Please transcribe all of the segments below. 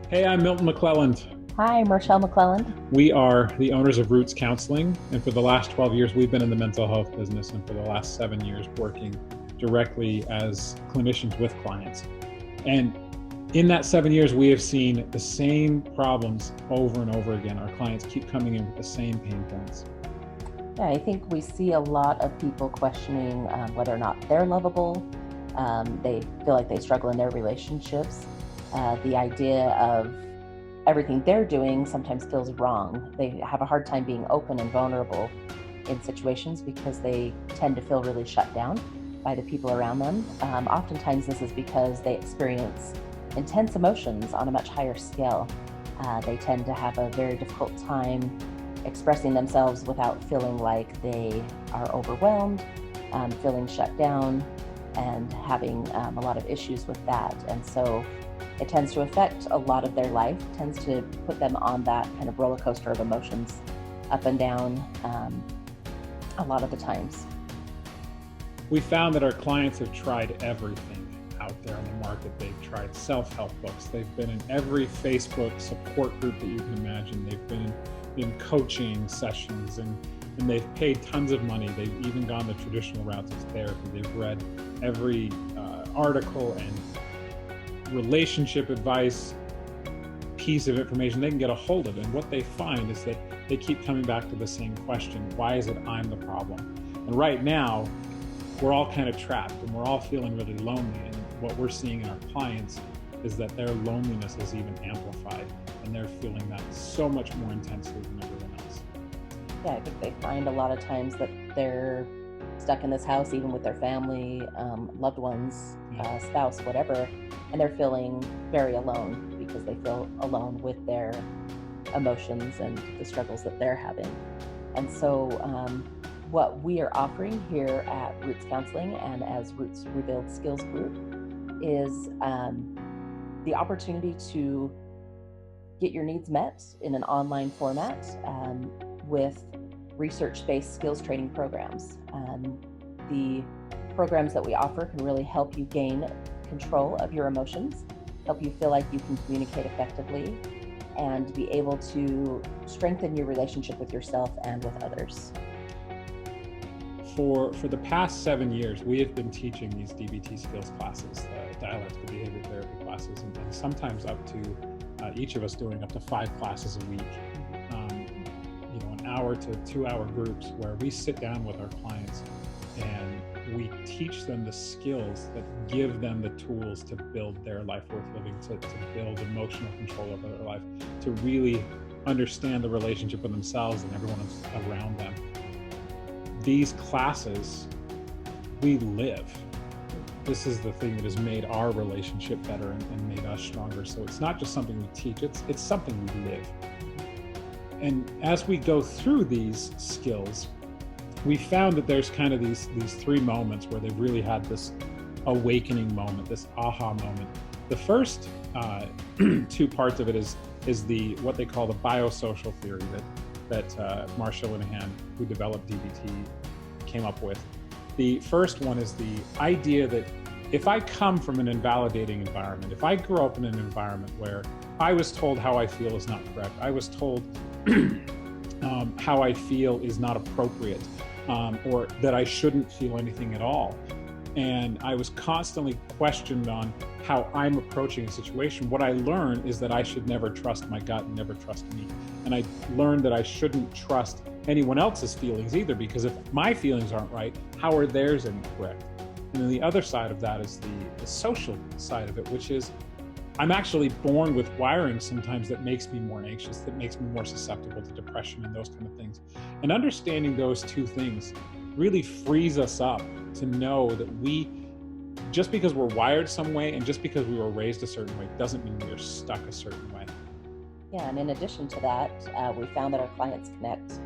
Hey, I'm Milton McClelland. Hi, Marshall McClelland. We are the owners of Roots Counseling, and for the last 12 years, we've been in the mental health business, and for the last 7 years, working directly as clinicians with clients. And in that 7 years, we have seen the same problems over and over again. Our clients keep coming in with the same pain points. Yeah, I think we see a lot of people questioning whether or not they're lovable. They feel like they struggle in their relationships. The idea of everything they're doing sometimes feels wrong. They have a hard time being open and vulnerable in situations because they tend to feel really shut down by the people around them. Oftentimes, this is because they experience intense emotions on a much higher scale. They tend to have a very difficult time expressing themselves without feeling like they are overwhelmed, feeling shut down, and having a lot of issues with that. And so it tends to affect a lot of their life, tends to put them on that kind of roller coaster of emotions, up and down, a lot of the times. We found that our clients have tried everything out there on the market. They've tried self-help books. They've been in every Facebook support group that you can imagine. They've been in coaching sessions, and they've paid tons of money. They've even gone the traditional routes of therapy. They've read every article and relationship advice piece of information they can get a hold of. And what they find is that they keep coming back to the same question: why is it I'm the problem? And right now, we're all kind of trapped and we're all feeling really lonely. And what we're seeing in our clients is that their loneliness is even amplified, and they're feeling that so much more intensely than everyone else. Yeah, I think they find a lot of times that they're stuck in this house, even with their family, loved ones, spouse, whatever, and they're feeling very alone because they feel alone with their emotions and the struggles that they're having. And so what we are offering here at Roots Counseling and as Roots Rebuild Skills Group is the opportunity to get your needs met in an online format with research-based skills training programs. The programs that we offer can really help you gain control of your emotions, help you feel like you can communicate effectively, and be able to strengthen your relationship with yourself and with others. For the past 7 years, we have been teaching these DBT skills classes, dialectical behavior therapy classes, and sometimes up to each of us doing up to 5 classes a week. An hour to 2 hour groups where we sit down with our clients and we teach them the skills that give them the tools to build their life worth living, to build emotional control over their life, to really understand the relationship with themselves and everyone around them. These classes, we live. This is the thing that has made our relationship better and made us stronger. So it's not just something we teach, it's something we live. And as we go through these skills, we found that there's kind of these 3 moments where they've really had this awakening moment, this aha moment. The first 2 parts of it is the what they call the biosocial theory that Marshall Linehan, who developed DBT, came up with. The first one is the idea that if I come from an invalidating environment, if I grew up in an environment where I was told how I feel is not correct, I was told how I feel is not appropriate, or that I shouldn't feel anything at all, and I was constantly questioned on how I'm approaching a situation, what I learned is that I should never trust my gut and never trust me. And I learned that I shouldn't trust anyone else's feelings either, because if my feelings aren't right, how are theirs incorrect? And then the other side of that is the social side of it, which is I'm actually born with wiring sometimes that makes me more anxious, that makes me more susceptible to depression and those kind of things. And understanding those 2 things really frees us up to know that just because we're wired some way and just because we were raised a certain way doesn't mean we're stuck a certain way. Yeah, and in addition to that, we found that our clients connect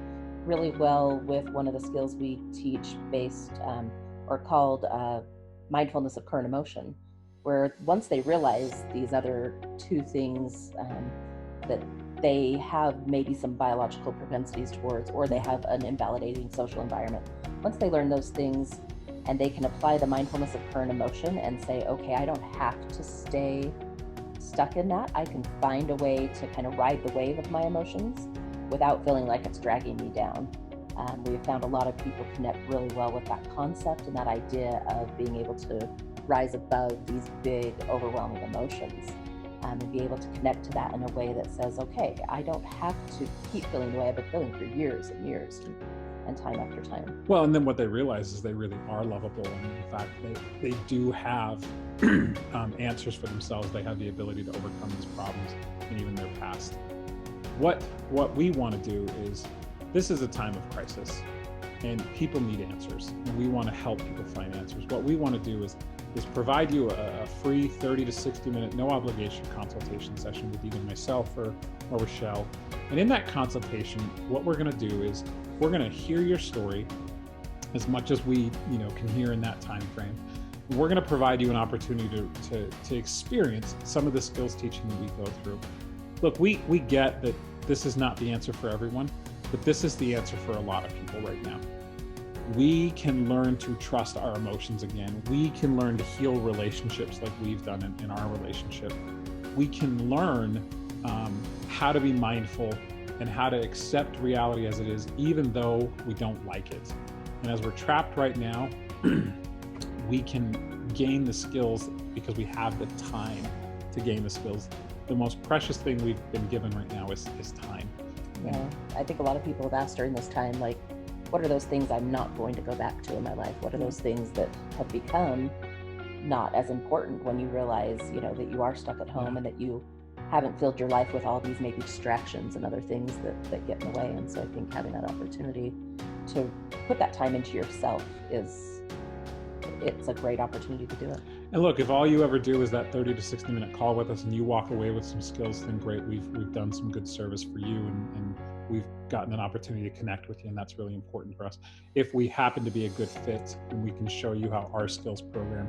really well with one of the skills we teach based or called mindfulness of current emotion, where once they realize these other 2 things that they have maybe some biological propensities towards, or they have an invalidating social environment, once they learn those things and they can apply the mindfulness of current emotion and say, okay, I don't have to stay stuck in that, I can find a way to kind of ride the wave of my emotions without feeling like it's dragging me down. We've found a lot of people connect really well with that concept and that idea of being able to rise above these big, overwhelming emotions, and be able to connect to that in a way that says, okay, I don't have to keep feeling the way I've been feeling for years and years and time after time. Well, and then what they realize is they really are lovable. And in fact, they do have answers for themselves. They have the ability to overcome these problems and even their past. What we want to do is, this is a time of crisis and people need answers. And we want to help people find answers. What we want to do is provide you a free 30 to 60 minute, no obligation consultation session with either myself or Rochelle. And in that consultation, what we're going to do is we're going to hear your story as much as we can hear in that time frame. We're going to provide you an opportunity to experience some of the skills teaching that we go through. Look, we get that this is not the answer for everyone, but this is the answer for a lot of people right now. We can learn to trust our emotions again. We can learn to heal relationships like we've done in our relationship. We can learn how to be mindful and how to accept reality as it is, even though we don't like it. And as we're trapped right now, we can gain the skills because we have the time to gain the skills. The most precious thing we've been given right now is time. Yeah, I think a lot of people have asked during this time, like, what are those things I'm not going to go back to in my life? What are those things that have become not as important when you realize, that you are stuck at home and that you haven't filled your life with all these maybe distractions and other things that get in the way. And so I think having that opportunity to put that time into yourself it's a great opportunity to do it. And look, if all you ever do is that 30 to 60 minute call with us and you walk away with some skills, then great, we've done some good service for you and we've gotten an opportunity to connect with you, and that's really important for us. If we happen to be a good fit and we can show you how our skills program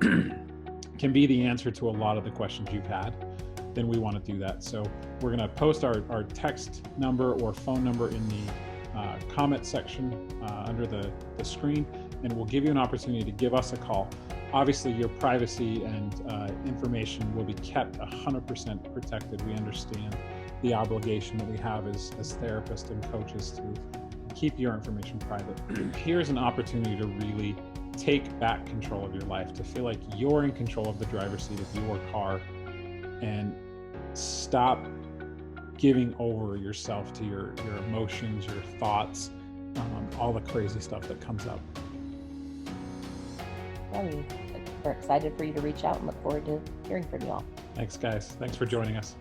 can be the answer to a lot of the questions you've had, then we want to do that. So we're going to post our text number or phone number in the comment section under the screen, and we'll give you an opportunity to give us a call. Obviously, your privacy and information will be kept 100% protected. We understand the obligation that we have as therapists and coaches to keep your information private. Here's an opportunity to really take back control of your life, to feel like you're in control of the driver's seat of your car, and stop giving over yourself to your emotions, your thoughts, all the crazy stuff that comes up. Well, we're excited for you to reach out and look forward to hearing from you all. Thanks, guys. Thanks for joining us.